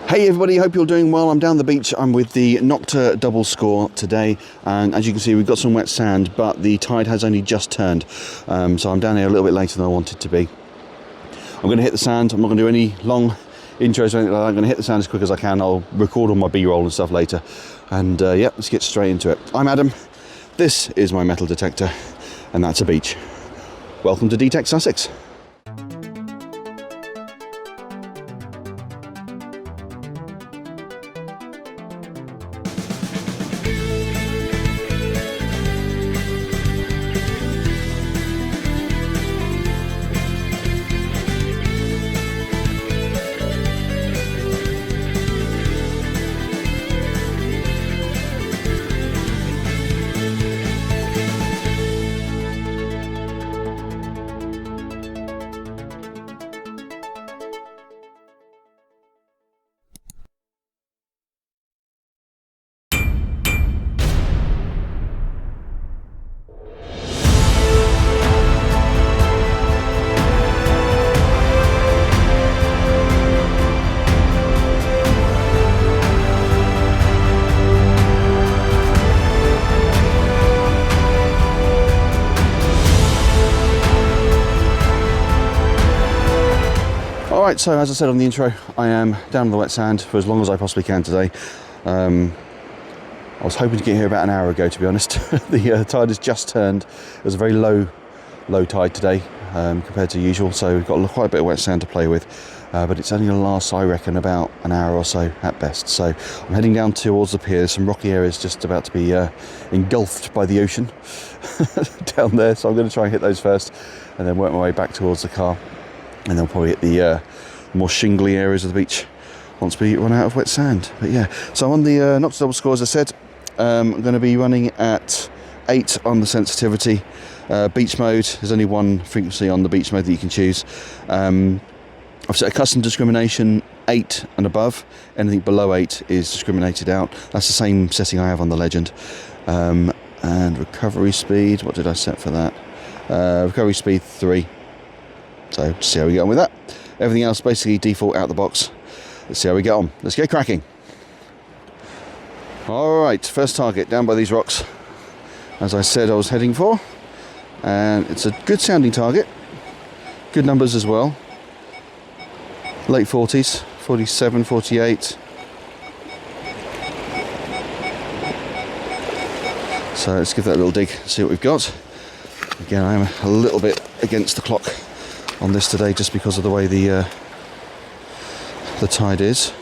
Hey everybody, hope you're doing well. I'm down the beach. I'm with the Nokta Double Score today, and as you can see we've got some wet sand, but the tide has only just turned, so I'm down here a little bit later than I wanted to be. I'm going to hit the sand. I'm not going to do any long intros or anything like that. I'm going to hit the sand as quick as I can. I'll record all my B-roll and stuff later, and yeah, let's get straight into it. I'm Adam, this is my metal detector, and that's a beach. Welcome to D-Tekt Sussex. Alright, so as I said on the intro, I am down in the wet sand for as long as I possibly can today. I was hoping to get here about an hour ago, to be honest. The tide has just turned. It was a very low tide today compared to usual, so we've got quite a bit of wet sand to play with. But it's only going to last, I reckon, about an hour or so at best. So I'm heading down towards the pier. There's some rocky areas just about to be engulfed by the ocean down there. So I'm going to try and hit those first and then work my way back towards the car. And then we'll probably hit the more shingly areas of the beach once we run out of wet sand. But yeah, so on the Nokta Double Score, as I said, I'm going to be running at 8 on the sensitivity. Beach mode, there's only one frequency on the beach mode that you can choose. I've set a custom discrimination 8 and above. Anything below 8 is discriminated out. That's the same setting I have on the Legend. And recovery speed, what did I set for that? Recovery speed 3. So just see how we get on with that. Everything else basically default out the box. Let's see how we get on. Let's get cracking. Alright, first target down by these rocks, as I said I was heading for. And it's a good sounding target. Good numbers as well. Late 40s, 47, 48. So let's give that a little dig, see what we've got. Again, I am a little bit against the clock on this today just because of the way the tide is.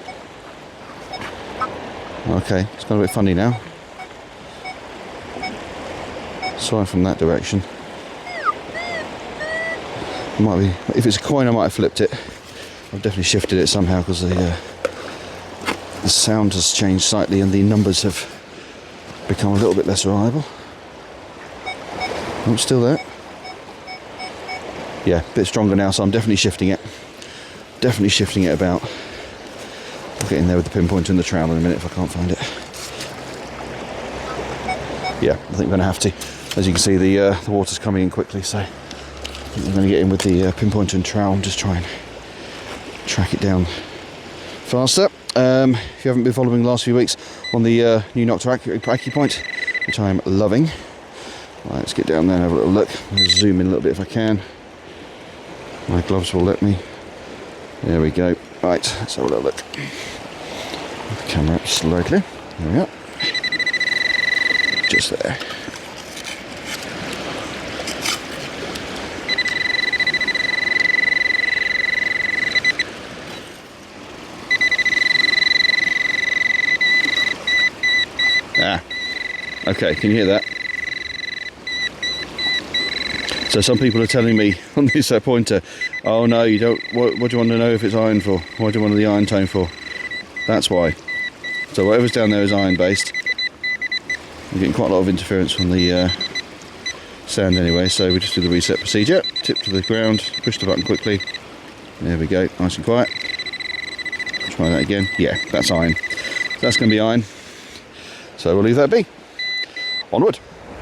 Okay, it's got a bit funny now. Sorry from that direction. Might be, if it's a coin I might have flipped it. I've definitely shifted it somehow because the sound has changed slightly and the numbers have become a little bit less reliable. I'm still there. Yeah, a bit stronger now, so I'm definitely shifting it. Definitely shifting it about. I'll get in there with the pinpointer and the trowel in a minute if I can't find it. Yeah, I think we're going to have to. As you can see, the water's coming in quickly, so I think I'm going to get in with the pinpointer and trowel and just try and track it down faster. If you haven't been following the last few weeks on the new Nokta AccuPoint, which I'm loving. Right, let's get down there and have a little look. I'll zoom in a little bit if I can. My gloves will let me. There we go. Right, let's have a little look. Move the camera up slightly. There we go. Just there. Ah. Okay, can you hear that? So some people are telling me on this pointer, oh no, you don't. What do you want to know if it's iron for? What do you want the iron tone for? That's why. So whatever's down there is iron based. I'm getting quite a lot of interference from the sand anyway, so we just do the reset procedure. Tip to the ground, push the button quickly. There we go, nice and quiet. Try that again. Yeah, that's iron. So that's going to be iron. So we'll leave that be. Onward.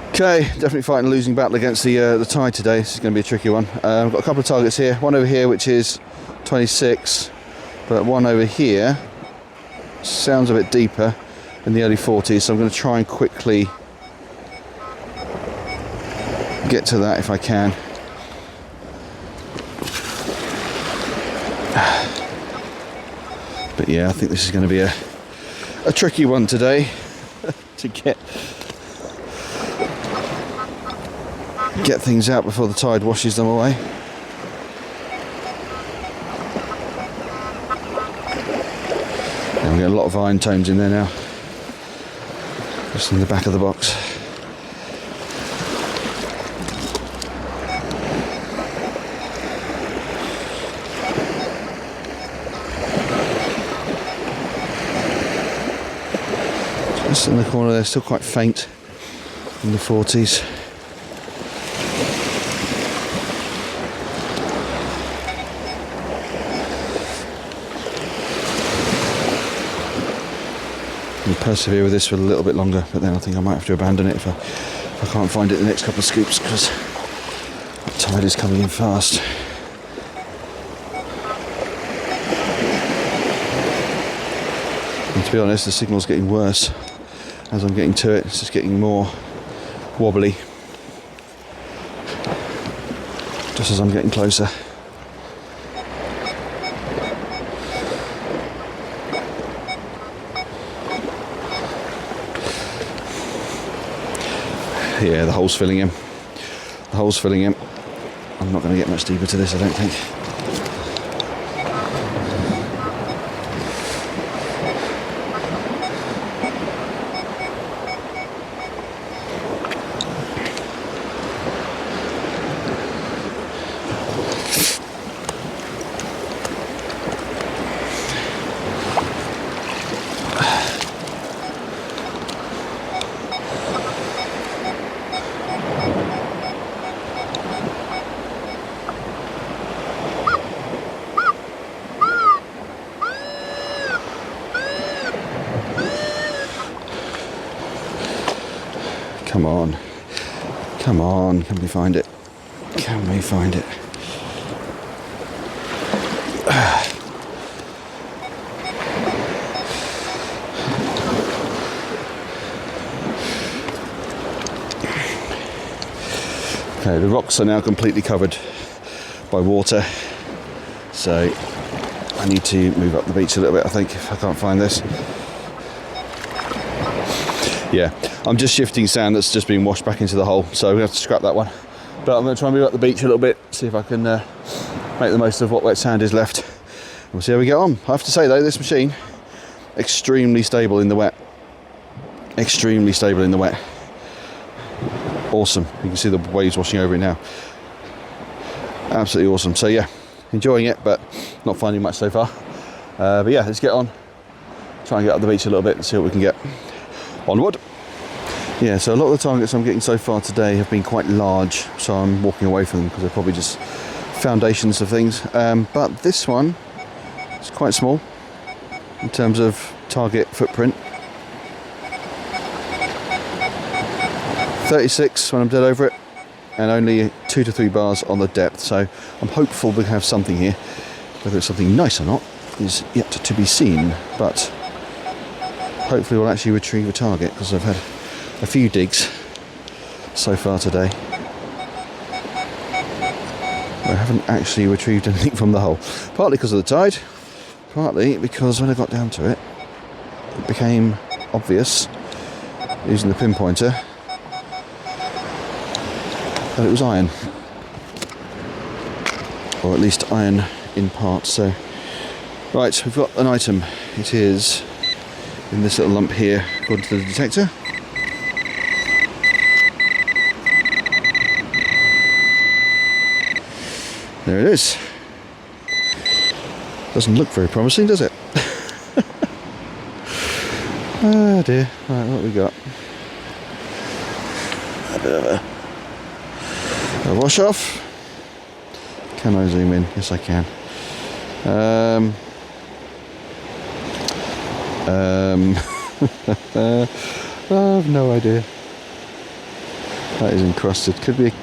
Okay, definitely fighting a losing battle against the tide today. This is going to be a tricky one. I've got a couple of targets here. One over here, which is 26, but one over here, sounds a bit deeper in the early 40s, so I'm going to try and quickly get to that if I can. But yeah, I think this is going to be a tricky one today to get things out before the tide washes them away. And we get a lot of iron tones in there now, just in the back of the box. Just in the corner there, still quite faint in the 40s. I'll persevere with this for a little bit longer, but then I think I might have to abandon it if I can't find it the next couple of scoops, because the tide is coming in fast. And to be honest, the signal's getting worse as I'm getting to it. It's just getting more wobbly just as I'm getting closer. Yeah, the hole's filling in. The hole's filling in. I'm not going to get much deeper to this, I don't think. Come on. Come on. Can we find it? Can we find it? Okay, the rocks are now completely covered by water, so I need to move up the beach a little bit, I think, if I can't find this. Yeah, I'm just shifting sand that's just been washed back into the hole, so we have to scrap that one. But I'm going to try and move up the beach a little bit, see if I can make the most of what wet sand is left. We'll see how we get on. I have to say though, this machine, extremely stable in the wet. Extremely stable in the wet. Awesome. You can see the waves washing over it now. Absolutely awesome. So yeah, enjoying it, but not finding much so far. But yeah, let's get on. Try and get up the beach a little bit and see what we can get. Onward. Yeah, so a lot of the targets I'm getting so far today have been quite large, so I'm walking away from them because they're probably just foundations of things. But this one is quite small in terms of target footprint. 36 when I'm dead over it, and only 2 to 3 bars on the depth, so I'm hopeful we have something here. Whether it's something nice or not is yet to be seen, but hopefully we'll actually retrieve a target, because I've had a few digs so far today. I haven't actually retrieved anything from the hole, partly because of the tide, partly because when I got down to it, it became obvious using the pinpointer that it was iron, or at least iron in part. So right, we've got an item. It is in this little lump here, according to the detector. There it is. Doesn't look very promising, does it? Oh dear. Right, what have we got? A bit of a wash off. Can I zoom in? Yes, I can. I have no idea. That is encrusted. Could be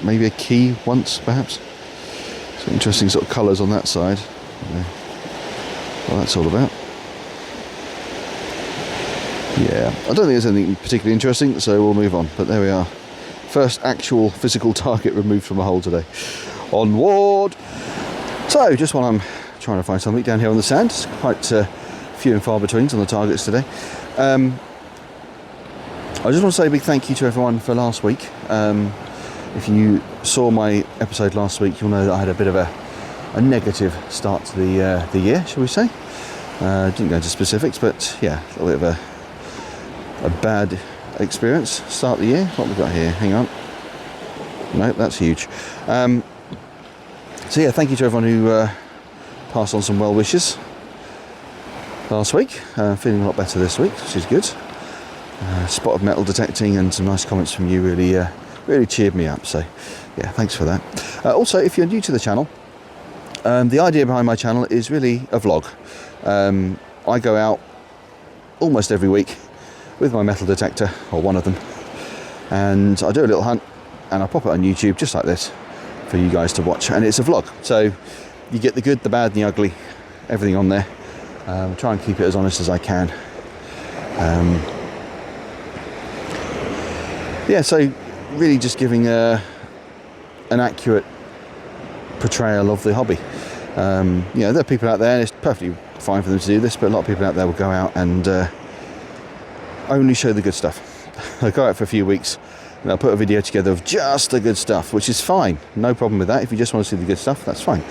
maybe a key once, perhaps. Some interesting sort of colours on that side. What that's all about. Yeah, I don't think there's anything particularly interesting, so we'll move on. But there we are. First actual physical target removed from a hole today. Onward! So, just while I'm trying to find something down here on the sand, it's quite few and far between on the targets today. I just want to say a big thank you to everyone for last week. If you saw my episode last week, you'll know that I had a bit of a negative start to the year, shall we say. Didn't go into specifics, but yeah, a little bit of a bad experience start of the year. What have we got here? Hang on. No, that's huge. So yeah, thank you to everyone who passed on some well wishes last week. Feeling a lot better this week, which is good. Spot of metal detecting and some nice comments from you really cheered me up. So yeah, thanks for that. Also, if you're new to the channel, the idea behind my channel is really a vlog. I go out almost every week with my metal detector, or one of them, and I do a little hunt and I pop it on YouTube just like this for you guys to watch, and it's a vlog, so you get the good, the bad and the ugly, everything on there. Try and keep it as honest as I can. Yeah, so really just giving an accurate portrayal of the hobby. You know, there are people out there, and it's perfectly fine for them to do this, but a lot of people out there will go out and only show the good stuff. They'll go out for a few weeks and they'll put a video together of just the good stuff, which is fine, no problem with that. If you just want to see the good stuff, that's fine.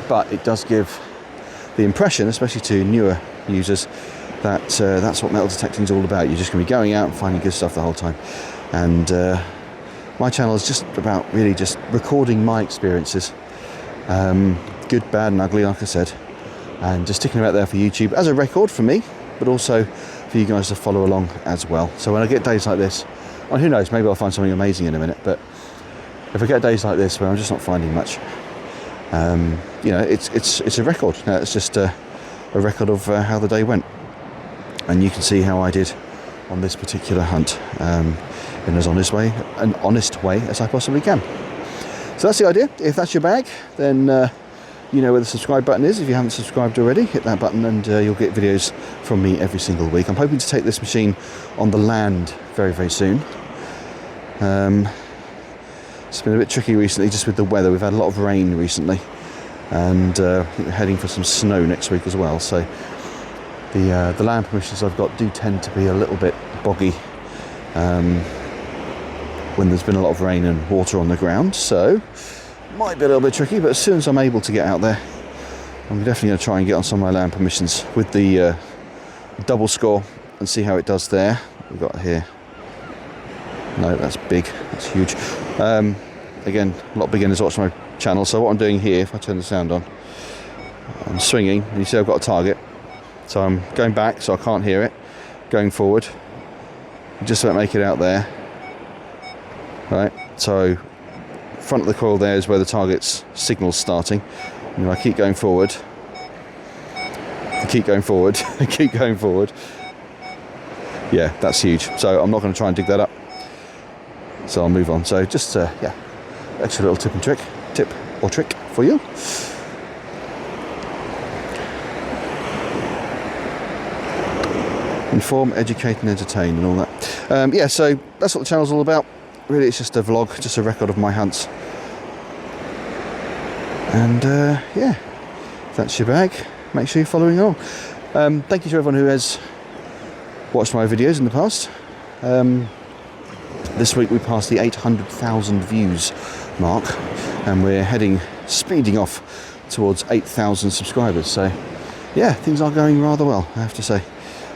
But it does give the impression, especially to newer users, that that's what metal detecting is all about. You're just going to be going out and finding good stuff the whole time. And my channel is just about really just recording my experiences, good, bad and ugly, like I said, and just sticking them out there for YouTube as a record for me, but also for you guys to follow along as well. So when I get days like this, well, who knows, maybe I'll find something amazing in a minute, but if I get days like this where I'm just not finding much, you know, it's a record. It's just a record of how the day went, and you can see how I did on this particular hunt in as honest way as I possibly can. So that's the idea. If that's your bag, then you know where the subscribe button is. If you haven't subscribed already, hit that button and you'll get videos from me every single week. I'm hoping to take this machine on the land very, very soon. It's been a bit tricky recently just with the weather. We've had a lot of rain recently, and I think we're heading for some snow next week as well. So the land permissions I've got do tend to be a little bit boggy when there's been a lot of rain and water on the ground. So might be a little bit tricky, but as soon as I'm able to get out there, I'm definitely going to try and get on some of my land permissions with the double score and see how it does there. What we've got here. No, that's big. That's huge. Again, a lot of beginners watch my channel, so what I'm doing here, if I turn the sound on, I'm swinging, and you see I've got a target. So I'm going back, so I can't hear it. Going forward, just about make it out there. Right, so front of the coil there is where the target's signal's starting. And if I keep going forward, keep going forward, keep going forward. Yeah, that's huge. So I'm not going to try and dig that up. So I'll move on. So just yeah, extra little tip or trick for you. Inform, educate and entertain and all that. Yeah, so that's what the channel's all about. Really, it's just a vlog, just a record of my hunts. And yeah, if that's your bag, make sure you're following along. Thank you to everyone who has watched my videos in the past. This week we passed the 800,000 views mark, and we're speeding off towards 8,000 subscribers. So yeah, things are going rather well, I have to say,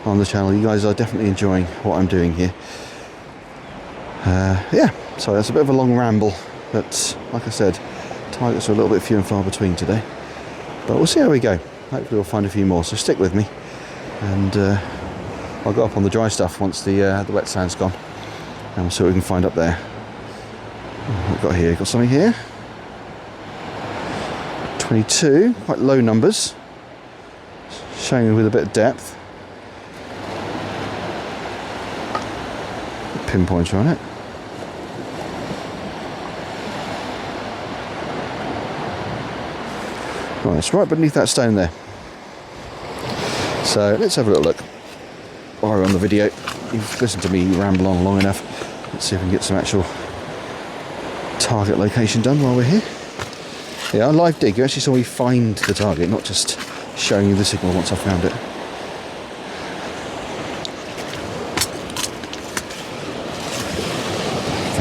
on the channel. You guys are definitely enjoying what I'm doing here. Yeah, so that's a bit of a long ramble, but like I said, targets are a little bit few and far between today, but we'll see how we go. Hopefully we'll find a few more, so stick with me, and I'll go up on the dry stuff once the wet sand's gone, and we'll see what we can find up there. What we've got here, got something here, 22, quite low numbers, showing with a bit of depth, pinpointer on it. Right, it's right beneath that stone there. So let's have a little look. carry on the video. You've listened to me ramble on long enough. Let's see if we can get some actual target location done while we're here. Yeah, on live dig, you actually saw me find the target, not just showing you the signal once I found it.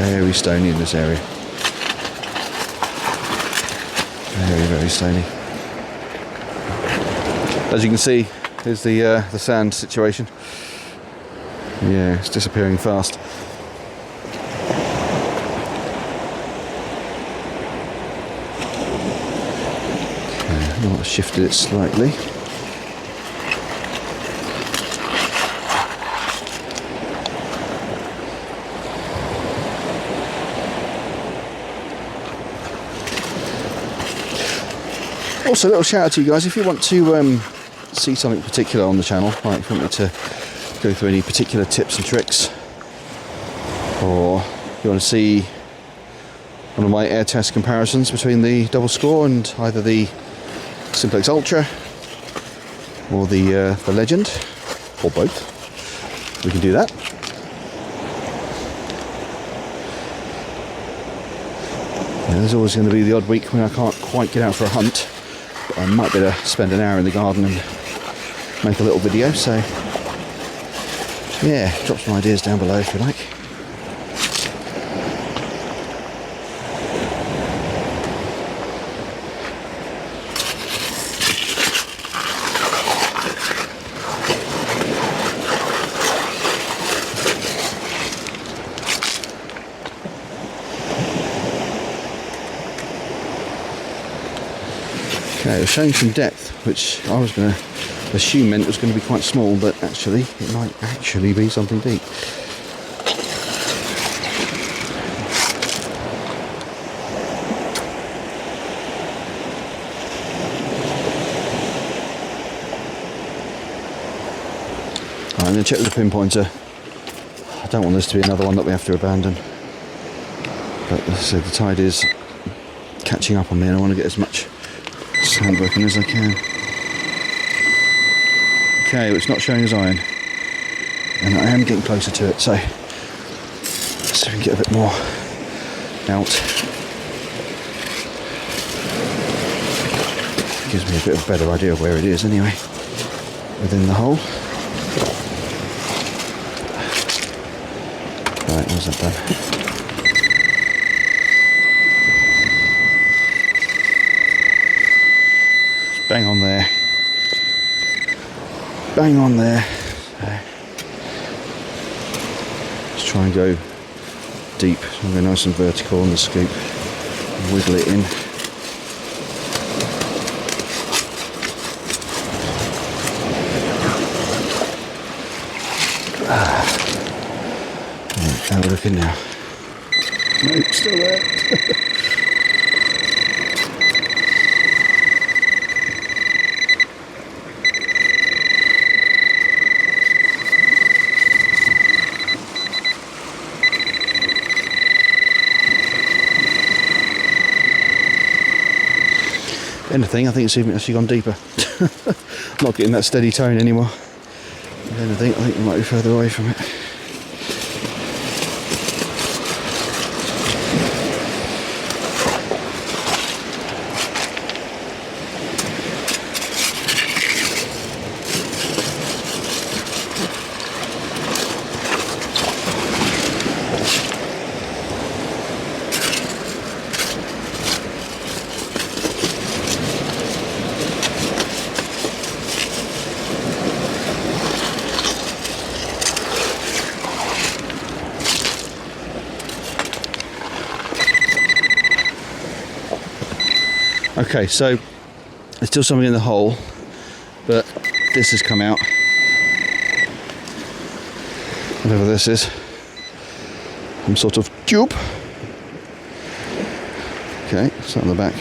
Very stony in this area. Very, very stony. As you can see, here's the sand situation. Yeah, it's disappearing fast. Okay, I've shifted it slightly. Also, a little shout out to you guys, if you want to see something particular on the channel, like if you want me to go through any particular tips and tricks, or you want to see one of my air test comparisons between the Double Score and either the Simplex Ultra or the Legend, or both, we can do that. Yeah, there's always going to be the odd week when I can't quite get out for a hunt. I might be able to spend an hour in the garden and make a little video, so yeah, drop some ideas down below if you like. Okay, it was showing some depth, which I was going to assume meant it was going to be quite small, but actually it might actually be something deep. Right, I'm going to check with the pinpointer. I don't want this to be another one that we have to abandon, but as I said, the tide is catching up on me and I want to get as much sand working as I can. Okay, well, it's not showing as iron, and I am getting closer to it, so let's see if we can get a bit more out. Gives me a bit of a better idea of where it is anyway, within the hole. Right, where's that done? Bang on there. Bang on there. So, let's try and go deep. So I'm going nice and vertical on the scoop. Wiggle it in. Right, how are we looking now? Nope, still there. Anything, I think it's even actually gone deeper. I'm not getting that steady tone anymore. If anything, I think we might be further away from it. Okay, so there's still something in the hole, but this has come out. Whatever this is, some sort of tube. Okay, it's on the back.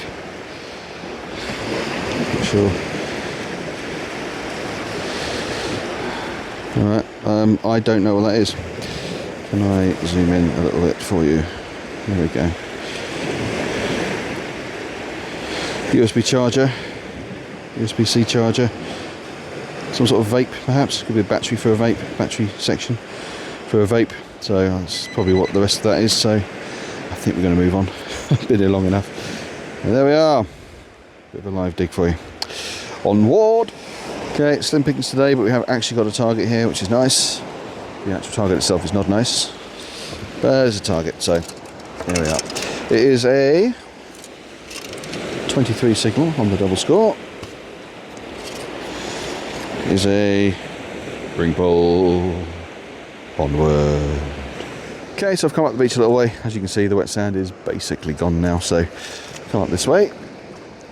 Not sure. Alright, I don't know what that is. Can I zoom in a little bit for you? There we go. USB charger, USB-C charger. some sort of vape perhaps. Could be a battery for a vape, battery section for a vape. So that's probably what the rest of that is. So I think we're going to move on. Been here long enough. And there we are. Bit of a live dig for you. Onward. Okay, slim pickings today, but we have actually got a target here, which is nice. The actual target itself is not nice, but there's a target. So there we are. It is a 23 signal on the double score. It is a ring pull. Onward. Okay, so I've come up the beach a little way. As you can see, the wet sand is basically gone now. So come up this way.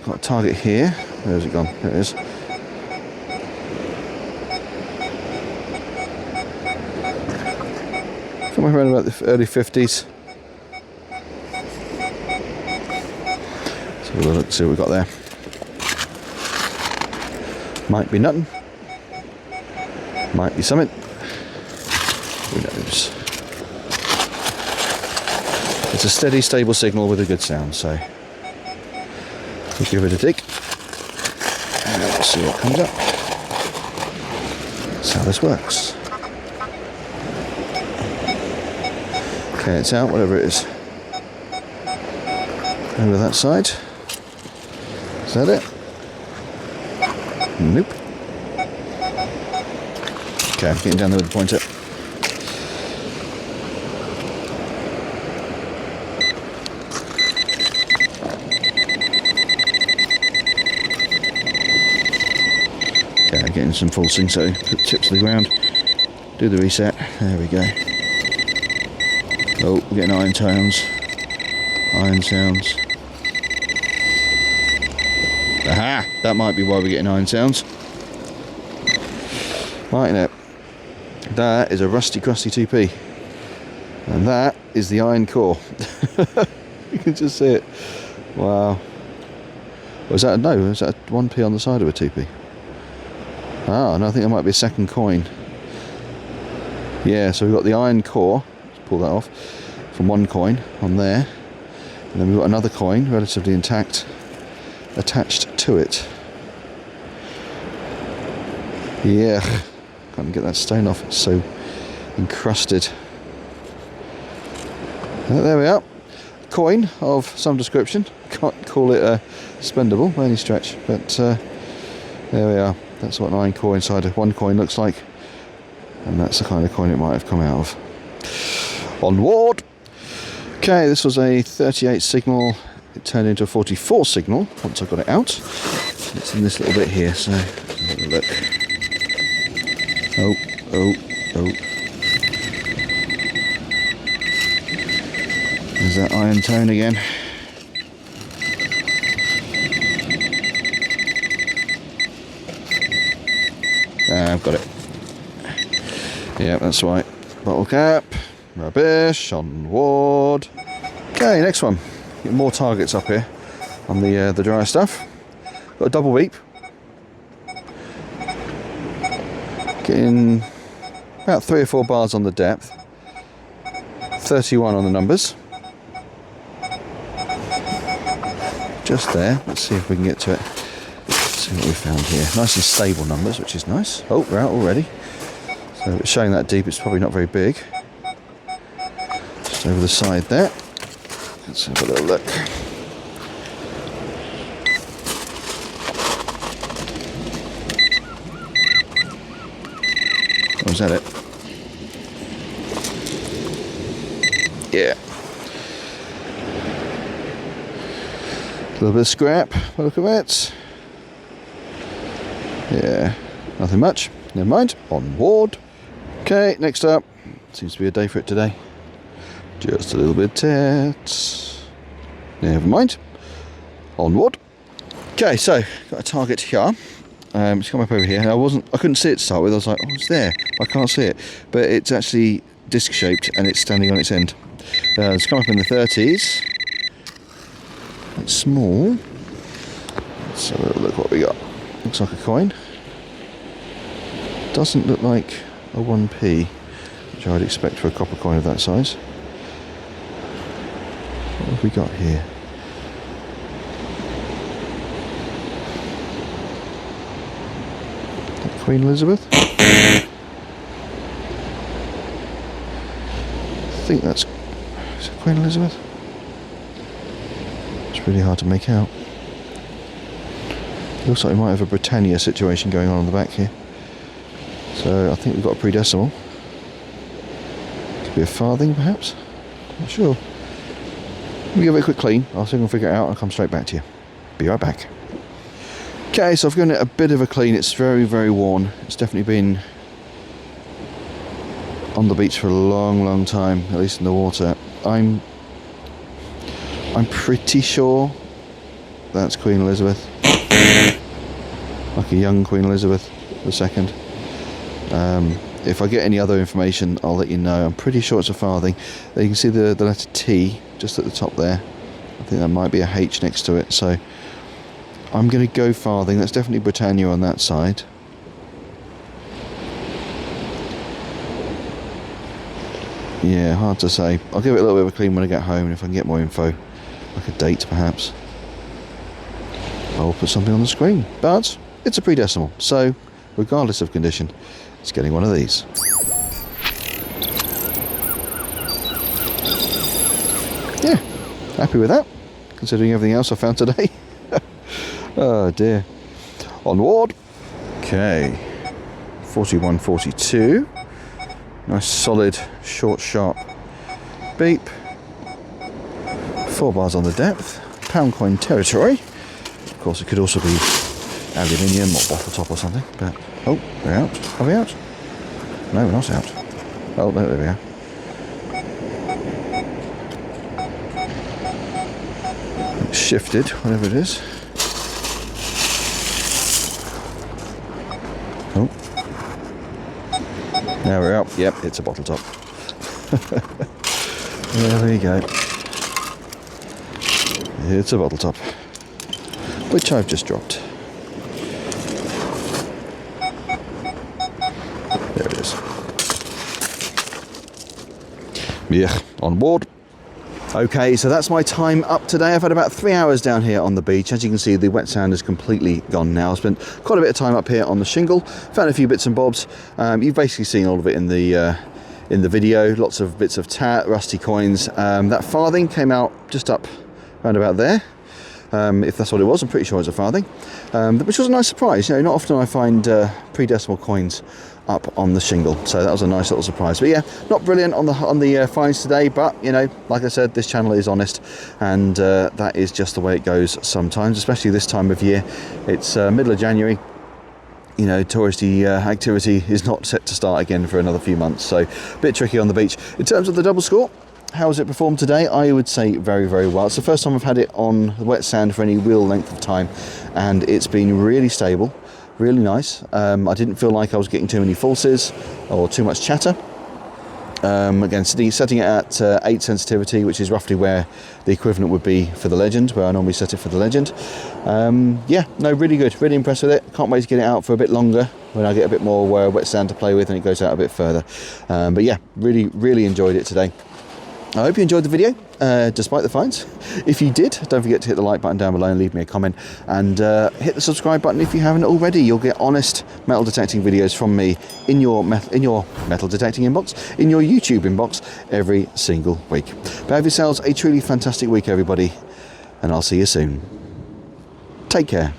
Got a target here. Where's it gone? There it is. Somewhere around about the early 50s. So we'll look, see what we've got there. Might be nothing. Might be something. Who knows? It's a steady, stable signal with a good sound, so we'll give it a dig. And we'll see what comes up. That's how this works. Okay, it's out, whatever it is. Over that side. Is that it? Nope. Okay, I'm getting down there with the pointer. Okay, I'm getting some falsing, so put the tip to the ground. Do the reset. There we go. Oh, we're getting iron sounds. Iron sounds. Aha! That might be why we're getting iron sounds. Right now, that is a rusty crusty 2p. And that is the iron core. You can just see it. Wow. Was that, no, is that a 1p on the side of a 2p? Ah, no, I think that might be a second coin. Yeah, so we've got the iron core. Let's pull that off. From one coin on there. And then we've got another coin, relatively intact, attached to it. Yeah, can't get that stone off, it's so encrusted. There we are. Coin of some description. Can't call it spendable by any stretch, but there we are. That's what an iron core inside of one coin looks like. And that's the kind of coin it might have come out of. Onward! Okay, this was a 38 signal. It turned into a 44 signal once I got it out. It's in this little bit here, so have a look. Oh. There's that iron tone again. I've got it. Yeah, that's right. Bottle cap. Rubbish. Onward. Okay, next one. Get more targets up here on the drier stuff. Got a double weep. Getting about 3 or 4 bars on the depth. 31 on the numbers. Just there. Let's see if we can get to it. Let's see what we found here. Nice and stable numbers, which is nice. Oh, we're out already. So it's showing that deep, it's probably not very big. Just over the side there. Let's have a little look. Oh, is that it? Yeah. A little bit of scrap, by the look of it. Yeah, nothing much. Never mind. Onward. Okay, next up. Seems to be a day for it today. Just a little bit of tit. Never mind. Onward. Okay, so got a target here. It's come up over here. I couldn't see it to start with. I was like, oh, it's there. I can't see it, but it's actually disc shaped and it's standing on its end. It's come up in the 30s. It's small. Let's have a little look what we got. Looks like a coin. Doesn't look like a 1p, which I'd expect for a copper coin of that size. What have we got here? Queen Elizabeth? I think that's... Is it Queen Elizabeth? It's really hard to make out. Looks like we might have a Britannia situation going on the back here. So I think we've got a pre-decimal. Could be a farthing perhaps? Not sure. Let me give it a quick clean. I'll see if I can figure it out and I'll come straight back to you. Be right back. Okay, so I've given it a bit of a clean. It's very, very worn. It's definitely been on the beach for a long, long time, at least in the water. I'm pretty sure that's Queen Elizabeth. Like a young Queen Elizabeth II. If I get any other information, I'll let you know. I'm pretty sure it's a farthing. There you can see the letter T just at the top there. I think that might be a H next to it. So I'm going to go farthing. That's definitely Britannia on that side. Yeah, hard to say. I'll give it a little bit of a clean when I get home, and if I can get more info, like a date perhaps, I'll put something on the screen. But it's a pre-decimal, so regardless of condition, it's getting one of these. Yeah, happy with that, considering everything else I found today. Oh dear. Onward. Okay, 41.42. Nice solid, short, sharp beep. 4 bars on the depth. Pound coin territory. Of course, it could also be aluminium or bottle top or something. But oh, we're out. Are we out? No, we're not out. Oh, no, there we are. It's shifted, whatever it is. Oh. Now we're up. Yep, it's a bottle top. There we go. It's a bottle top, which I've just dropped. There it is. Yeah, on board. Okay, so that's my time up today. I've had about 3 hours down here on the beach. As you can see, the wet sand is completely gone now. I spent quite a bit of time up here on the shingle, found a few bits and bobs. You've basically seen all of it in the video. Lots of bits of tat, rusty coins. That farthing came out just up around about there. If that's what it was, I'm pretty sure it's a farthing, which was a nice surprise. You know, not often I find pre-decimal coins up on the shingle, so that was a nice little surprise. But yeah, not brilliant on the finds today, but you know, like I said, this channel is honest, and that is just the way it goes sometimes, especially this time of year. It's middle of January. You know, touristy activity is not set to start again for another few months, so a bit tricky on the beach. In terms of the double score, how has it performed today? I would say very, very well. It's the first time I've had it on the wet sand for any real length of time, and it's been really stable, really nice. I didn't feel like I was getting too many falses or too much chatter. Again, setting it at 8 sensitivity, which is roughly where the equivalent would be for the Legend, where I normally set it for the Legend. Yeah, no, really good, really impressed with it. Can't wait to get it out for a bit longer when I get a bit more wet sand to play with and it goes out a bit further. But yeah, really, really enjoyed it today. I hope you enjoyed the video, despite the finds. If you did, don't forget to hit the like button down below and leave me a comment, and hit the subscribe button if you haven't already. You'll get honest metal detecting videos from me in your metal detecting inbox, in your YouTube inbox every single week. But have yourselves a truly fantastic week, everybody, and I'll see you soon. Take care.